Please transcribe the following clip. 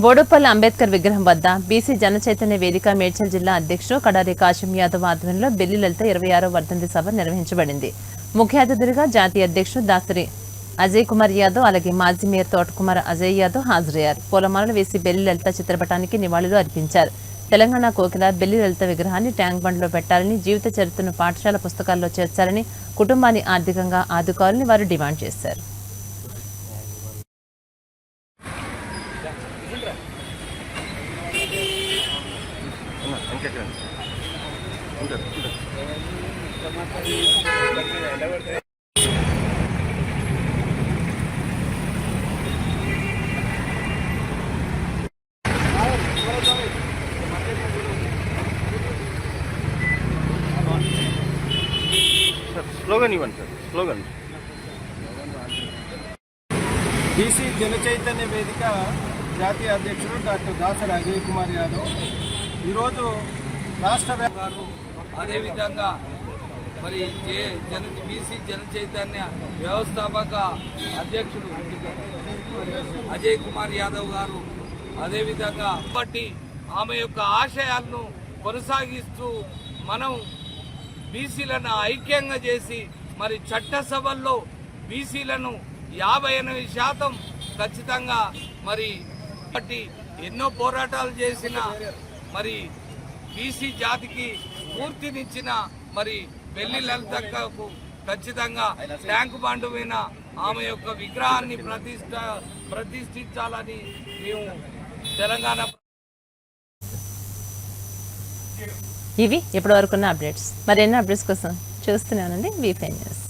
బోడుపల్లి అంబేద్కర్ విగ్రహం వద్ద బీసీ జనచైతన్య వేదిక మేడ్చల్ జిల్లా అధ్యక్షుడు కడారి కాశం యాదవ్ ఆధ్వర్యంలో బెల్లి లలిత 26వ వర్ధంతి సభ నిర్వహించబడింది. ముఖ్య అతిథులుగా జాతీయ అధ్యక్షుడు డాక్టర్ అజయ్ కుమార్ యాదవ్, అలాగే మాజీ మేయర్ తోటకుమార్ అజయ్ యాదవ్ హాజరయ్యారు. పూలమాలలు వేసి బెల్లి లలిత చిత్రపటానికి నివాళులు అర్పించారు. తెలంగాణ కోకిల బెల్లి లలిత విగ్రహాన్ని ట్యాంక్ బండ్లో పెట్టాలని, జీవిత చరిత్రను పాఠశాల పుస్తకాల్లో చేర్చాలని, కుటుంబాన్ని ఆర్థికంగా ఆదుకోవాలని వారు డిమాండ్ చేశారు. స్లోగన్ ఇవ్వండి సార్. స్లోగన్ బీసీ జనచైతన్య వేదిక జాతీయ అధ్యక్షుడు డాక్టర్ దాసరి అజయ్ కుమార్ యాదవ్ ఈరోజు రాష్ట్ర గారు, అదేవిధంగా మరి బీసీ జనచైతన్య వ్యవస్థాపక అధ్యక్షుడు అజయ్ కుమార్ యాదవ్ గారు, అదేవిధంగా బట్టి ఆమె యొక్క ఆశయాలను కొనసాగిస్తూ మనం బీసీలను ఐక్యంగా చేసి మరి చట్టసభల్లో బీసీలను 58% ఖచ్చితంగా మరి బట్టి ఎన్నో పోరాటాలు చేసిన మరి బీసీ జాతికి పూర్తినిచ్చిన మరి బెల్లి లలితక్కకు ఖచ్చితంగా ట్యాంకు బండ్ మీద ఆమె యొక్క విగ్రహాన్ని ప్రతిష్ఠించాలని మేము తెలంగాణ. ఇవి ఇప్పటి వరకున్న అప్డేట్స్. మరెన్నో అప్డేట్స్ కోసం చూస్తున్నానండి V5 న్యూస్.